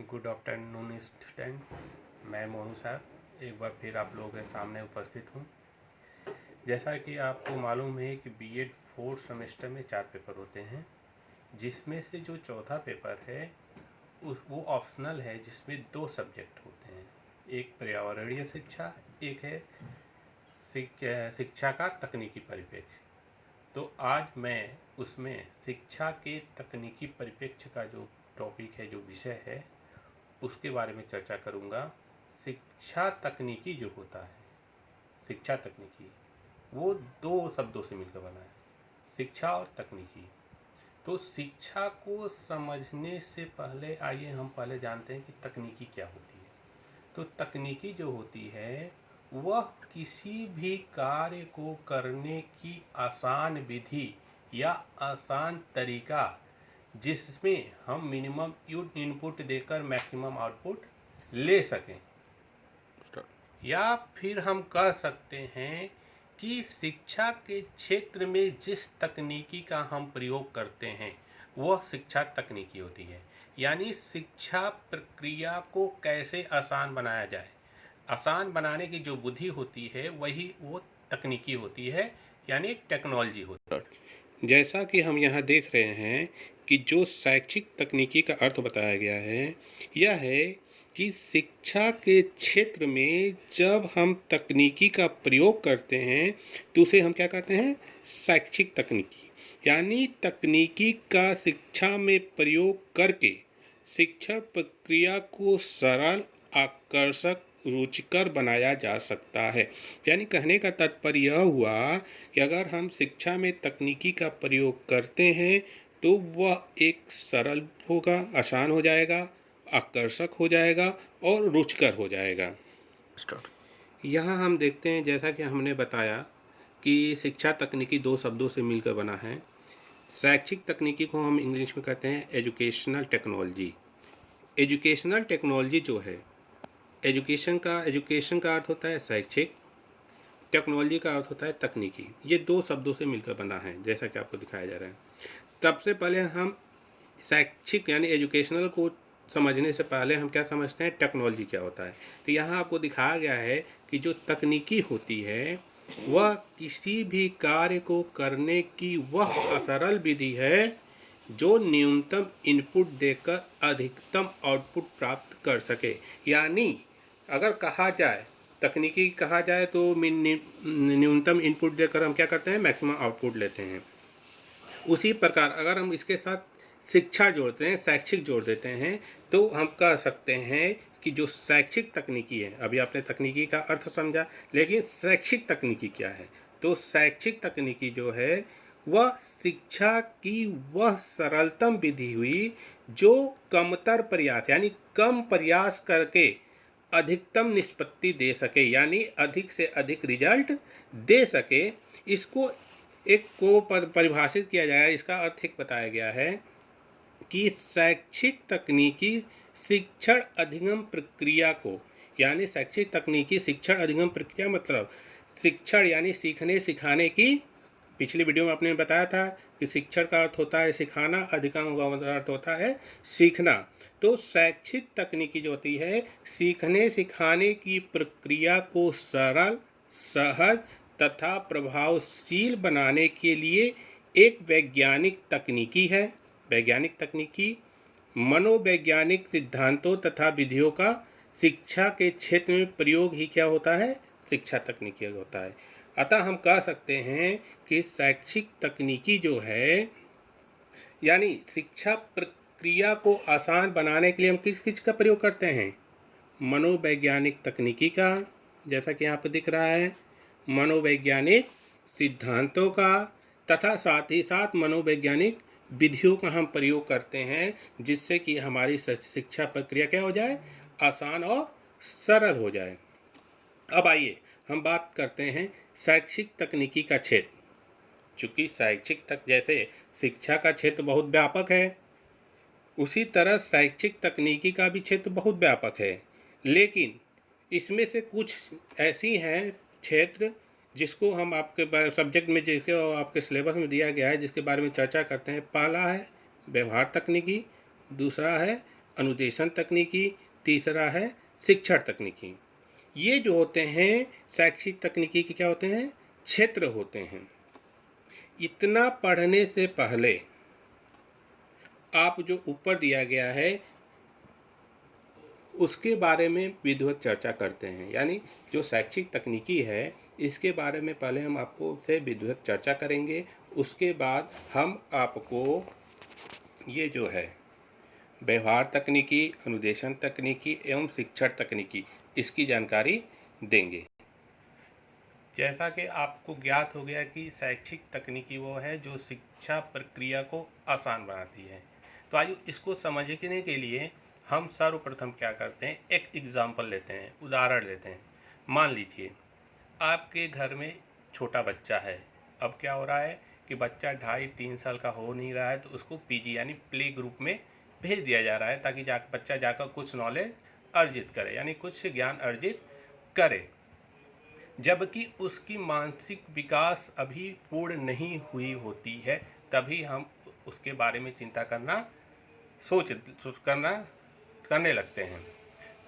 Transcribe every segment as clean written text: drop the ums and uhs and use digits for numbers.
Good afternoon student. मैं मोनू साहब एक बार फिर आप लोगों के सामने उपस्थित हूँ। जैसा कि आपको मालूम है कि बीएड 4th सेमेस्टर में 4 पेपर होते हैं, जिसमें से जो चौथा पेपर है वो ऑप्शनल है, जिसमें 2 सब्जेक्ट होते हैं। एक पर्यावरणीय शिक्षा, एक है शिक्षा का तकनीकी परिप्रेक्ष्य। तो आज मैं उसमें शिक्षा के तकनीकी परिप्रेक्ष्य का जो टॉपिक है, जो विषय है, उसके बारे में चर्चा करूँगा। शिक्षा तकनीकी जो होता है, शिक्षा तकनीकी वो 2 शब्दों से मिलकर बना है, शिक्षा और तकनीकी। तो शिक्षा को समझने से पहले आइए हम पहले जानते हैं कि तकनीकी क्या होती है। तो तकनीकी जो होती है वह किसी भी कार्य को करने की आसान विधि या आसान तरीका, जिसमें हम मिनिमम इनपुट देकर मैक्सिमम आउटपुट ले सकें। या फिर हम कह सकते हैं कि शिक्षा के क्षेत्र में जिस तकनीकी का हम प्रयोग करते हैं वह शिक्षा तकनीकी होती है। यानी शिक्षा प्रक्रिया को कैसे आसान बनाया जाए, आसान बनाने की जो बुद्धि होती है वही वो तकनीकी होती है, यानी टेक्नोलॉजी होती है। जैसा कि हम यहाँ देख रहे हैं कि जो शैक्षिक तकनीकी का अर्थ बताया गया है यह है कि शिक्षा के क्षेत्र में जब हम तकनीकी का प्रयोग करते हैं तो उसे हम क्या कहते हैं, शैक्षिक तकनीकी। यानी तकनीकी का शिक्षा में प्रयोग करके शिक्षण प्रक्रिया को सरल, आकर्षक, रुचिकर बनाया जा सकता है। यानी कहने का तात्पर्य यह हुआ कि अगर हम शिक्षा में तकनीकी का प्रयोग करते हैं तो वह एक सरल होगा, आसान हो जाएगा, आकर्षक हो जाएगा और रुचिकर हो जाएगा। यहाँ हम देखते हैं, जैसा कि हमने बताया कि शिक्षा तकनीकी 2 शब्दों से मिलकर बना है। शैक्षिक तकनीकी को हम इंग्लिश में कहते हैं एजुकेशनल टेक्नोलॉजी। एजुकेशनल टेक्नोलॉजी जो है, एजुकेशन का अर्थ होता है शैक्षिक, टेक्नोलॉजी का अर्थ होता है तकनीकी। ये 2 शब्दों से मिलकर बना है, जैसा कि आपको दिखाया जा रहा है। सबसे पहले हम शैक्षिक यानी एजुकेशनल को समझने से पहले हम क्या समझते हैं, टेक्नोलॉजी क्या होता है। तो यहाँ आपको दिखाया गया है कि जो तकनीकी होती है वह किसी भी कार्य को करने की वह सरल विधि है जो न्यूनतम इनपुट देकर अधिकतम आउटपुट प्राप्त कर सके। यानी अगर कहा जाए, तकनीकी कहा जाए तो न्यूनतम इनपुट देकर हम क्या करते हैं, मैक्सिमम आउटपुट लेते हैं। उसी प्रकार अगर हम इसके साथ शिक्षा जोड़ते हैं, शैक्षिक जोड़ देते हैं, तो हम कह सकते हैं कि जो शैक्षिक तकनीकी है, अभी आपने तकनीकी का अर्थ समझा, लेकिन शैक्षिक तकनीकी क्या है। तो शैक्षिक तकनीकी जो है वह शिक्षा की वह सरलतम विधि हुई जो कमतर प्रयास यानी कम प्रयास करके अधिकतम निष्पत्ति दे सके, यानी अधिक से अधिक रिजल्ट दे सके। इसको एक को परिभाषित किया जाएगा, इसका अर्थ एक बताया गया है कि शैक्षिक तकनीकी शिक्षण अधिगम प्रक्रिया को, यानी शैक्षिक तकनीकी शिक्षण अधिगम प्रक्रिया मतलब शिक्षण यानी सीखने सिखाने की। पिछली वीडियो में आपने बताया था कि शिक्षण का अर्थ होता है सिखाना, अधिगम का अर्थ होता है सीखना। तो शैक्षिक तकनीकी जो होती है सीखने सिखाने की प्रक्रिया को सरल, सहज तथा प्रभावशील बनाने के लिए एक वैज्ञानिक तकनीकी है। वैज्ञानिक तकनीकी मनोवैज्ञानिक सिद्धांतों तथा विधियों का शिक्षा के क्षेत्र में प्रयोग ही क्या होता है, शिक्षा तकनीकी होता है। अतः हम कह सकते हैं कि शैक्षिक तकनीकी जो है यानी शिक्षा प्रक्रिया को आसान बनाने के लिए हम किस किस का प्रयोग करते हैं, मनोवैज्ञानिक तकनीकी का, जैसा कि यहाँ पर दिख रहा है, मनोवैज्ञानिक सिद्धांतों का, तथा साथ ही साथ मनोवैज्ञानिक विधियों का हम प्रयोग करते हैं, जिससे कि हमारी शिक्षा प्रक्रिया क्या हो जाए, आसान और सरल हो जाए। अब आइए हम बात करते हैं शैक्षिक तकनीकी का क्षेत्र। चूँकि शैक्षिक तक जैसे शिक्षा का क्षेत्र बहुत व्यापक है, उसी तरह शैक्षिक तकनीकी का भी क्षेत्र बहुत व्यापक है। लेकिन इसमें से कुछ ऐसी हैं क्षेत्र जिसको हम आपके सब्जेक्ट में, जिसके आपके सिलेबस में दिया गया है, जिसके बारे में चर्चा करते हैं। पहला है व्यवहार तकनीकी, दूसरा है अनुदेशन तकनीकी, तीसरा है शिक्षण तकनीकी। ये जो होते हैं शैक्षिक तकनीकी के क्या होते हैं, क्षेत्र होते हैं। इतना पढ़ने से पहले आप जो ऊपर दिया गया है उसके बारे में विधिवत चर्चा करते हैं। यानी जो शैक्षिक तकनीकी है इसके बारे में पहले हम आपको से विधिवत चर्चा करेंगे, उसके बाद हम आपको ये जो है व्यवहार तकनीकी, अनुदेशन तकनीकी एवं शिक्षण तकनीकी इसकी जानकारी देंगे। जैसा कि आपको ज्ञात हो गया कि शैक्षिक तकनीकी वो है जो शिक्षा प्रक्रिया को आसान बनाती है। तो आइए इसको समझने के लिए हम सर्वप्रथम क्या करते हैं, एक एग्जाम्पल लेते हैं, उदाहरण लेते हैं। मान लीजिए आपके घर में छोटा बच्चा है। अब क्या हो रहा है कि बच्चा 2.5-3 साल का हो नहीं रहा है, तो उसको पीजी यानी प्ले ग्रुप में भेज दिया जा रहा है ताकि बच्चा जाकर कुछ नॉलेज अर्जित करे, यानी कुछ ज्ञान अर्जित करे। जबकि उसकी मानसिक विकास अभी पूर्ण नहीं हुई होती है, तभी हम उसके बारे में चिंता करने लगते हैं।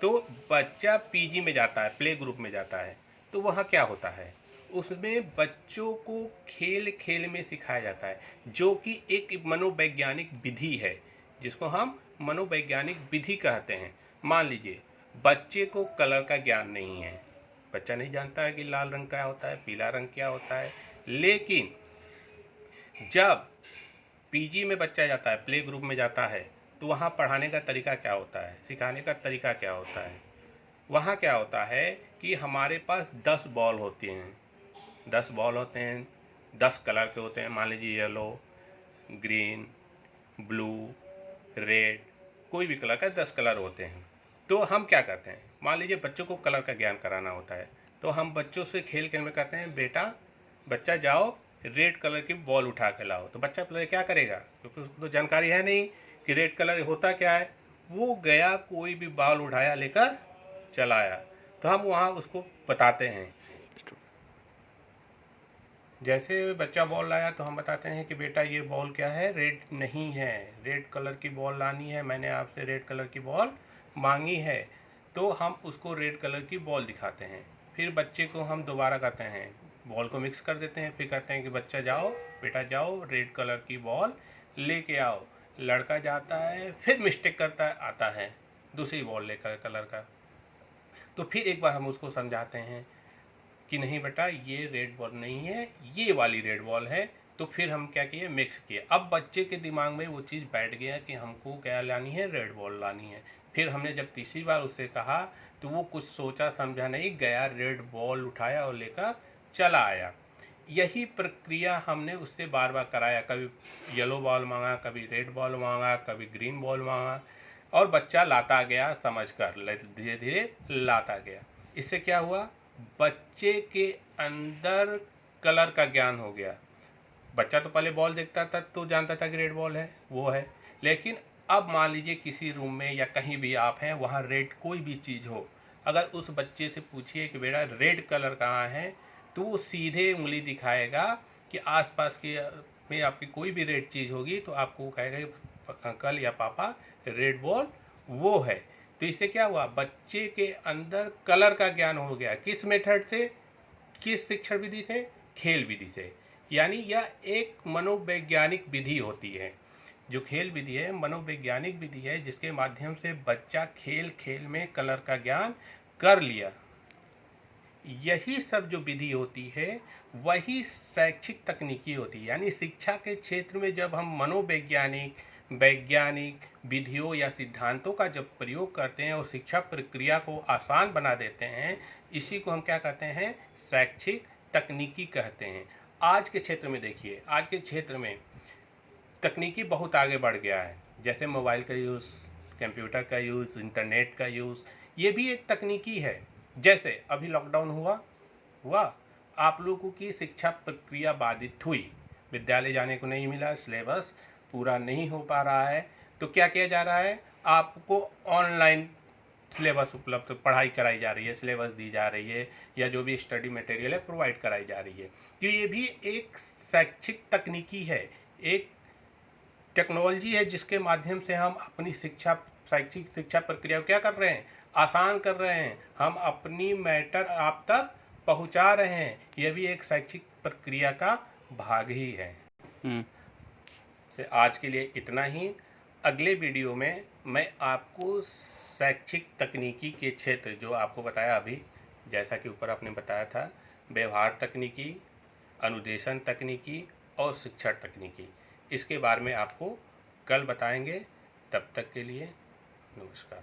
तो बच्चा पीजी में जाता है, प्ले ग्रुप में जाता है, तो वहाँ क्या होता है, उसमें बच्चों को खेल खेल में सिखाया जाता है, जो कि एक मनोवैज्ञानिक विधि है, जिसको हम मनोवैज्ञानिक विधि कहते हैं। मान लीजिए बच्चे को कलर का ज्ञान नहीं है, बच्चा नहीं जानता है कि लाल रंग क्या होता है, पीला रंग क्या होता है। लेकिन जब पीजी में बच्चा जाता है, प्ले ग्रुप में जाता है, तो वहाँ पढ़ाने का तरीका क्या होता है, सिखाने का तरीका क्या होता है। वहाँ क्या होता है कि हमारे पास 10 बॉल होती हैं, 10 बॉल होते हैं, 10 कलर के होते हैं। मान लीजिए येलो, ग्रीन, ब्लू, रेड, कोई भी कलर का 10 कलर होते हैं। तो हम क्या करते हैं, मान लीजिए बच्चों को कलर का ज्ञान कराना होता है, तो हम बच्चों से खेल खेल में कहते हैं बेटा बच्चा जाओ रेड कलर की बॉल उठा के लाओ। तो बच्चा पहले क्या करेगा, क्योंकि उसको तो जानकारी है नहीं कि रेड कलर होता क्या है। वो गया, कोई भी बॉल उठाया, लेकर चला आया। तो हम वहाँ उसको बताते हैं, जैसे बच्चा बॉल लाया तो हम बताते हैं कि बेटा ये बॉल क्या है, रेड नहीं है, रेड कलर की बॉल लानी है, मैंने आपसे रेड कलर की बॉल मांगी है। तो हम उसको रेड कलर की बॉल दिखाते हैं। फिर बच्चे को हम दोबारा कहते हैं, बॉल को मिक्स कर देते हैं, फिर कहते हैं कि बच्चा जाओ, बेटा जाओ रेड कलर की बॉल लेके आओ। लड़का जाता है, फिर मिस्टेक करता है, आता है दूसरी बॉल लेकर कलर का। तो फिर एक बार हम उसको समझाते हैं कि नहीं बेटा ये रेड बॉल नहीं है, ये वाली रेड बॉल है। तो फिर हम क्या किए, मिक्स किए। अब बच्चे के दिमाग में वो चीज़ बैठ गया कि हमको क्या लानी है, रेड बॉल लानी है। फिर हमने जब तीसरी बार उससे कहा तो वो कुछ सोचा समझा नहीं, गया रेड बॉल उठाया और लेकर चला आया। यही प्रक्रिया हमने उससे बार बार कराया, कभी येलो बॉल मांगा, कभी रेड बॉल मांगा, कभी ग्रीन बॉल मांगा, और बच्चा लाता गया, समझकर धीरे धीरे लाता गया। इससे क्या हुआ, बच्चे के अंदर कलर का ज्ञान हो गया। बच्चा तो पहले बॉल देखता था तो जानता था कि रेड बॉल है, वो है। लेकिन अब मान लीजिए किसी रूम में या कहीं भी आप हैं, वहाँ रेड कोई भी चीज़ हो, अगर उस बच्चे से पूछिए कि बेटा रेड कलर कहाँ है, तो वो सीधे उंगली दिखाएगा कि आसपास के में आपकी कोई भी रेड चीज़ होगी तो आपको कहेगा अंकल या पापा रेड बॉल वो है। तो इससे क्या हुआ, बच्चे के अंदर कलर का ज्ञान हो गया। किस मेथड से, किस शिक्षण विधि से, खेल विधि से। यानी यह एक मनोवैज्ञानिक विधि होती है। जो खेल विधि है मनोवैज्ञानिक विधि है, जिसके माध्यम से बच्चा खेल खेल में कलर का ज्ञान कर लिया। यही सब जो विधि होती है वही शैक्षिक तकनीकी होती है। यानी शिक्षा के क्षेत्र में जब हम मनोवैज्ञानिक वैज्ञानिक विधियों या सिद्धांतों का जब प्रयोग करते हैं और शिक्षा प्रक्रिया को आसान बना देते हैं, इसी को हम क्या कहते हैं, शैक्षिक तकनीकी कहते हैं। आज के क्षेत्र में देखिए, आज के क्षेत्र में तकनीकी बहुत आगे बढ़ गया है। जैसे मोबाइल का यूज़, कंप्यूटर का यूज़, इंटरनेट का यूज़, ये भी एक तकनीकी है। जैसे अभी लॉकडाउन हुआ, आप लोगों की शिक्षा प्रक्रिया बाधित हुई, विद्यालय जाने को नहीं मिला, सिलेबस पूरा नहीं हो पा रहा है, तो क्या किया जा रहा है, आपको ऑनलाइन सिलेबस उपलब्ध, पढ़ाई कराई जा रही है, सिलेबस दी जा रही है, या जो भी स्टडी मटेरियल है प्रोवाइड कराई जा रही है। तो ये भी एक शैक्षिक तकनीकी है, एक टेक्नोलॉजी है, जिसके माध्यम से हम अपनी शिक्षा शैक्षिक शिक्षा प्रक्रिया को क्या कर रहे हैं, आसान कर रहे हैं। हम अपनी मैटर आप तक पहुंचा रहे हैं, यह भी एक शैक्षिक प्रक्रिया का भाग ही है। तो आज के लिए इतना ही। अगले वीडियो में मैं आपको शैक्षिक तकनीकी के क्षेत्र जो आपको बताया अभी, जैसा कि ऊपर आपने बताया था, व्यवहार तकनीकी, अनुदेशन तकनीकी और शिक्षण तकनीकी, इसके बारे में आपको कल बताएंगे। तब तक के लिए नमस्कार।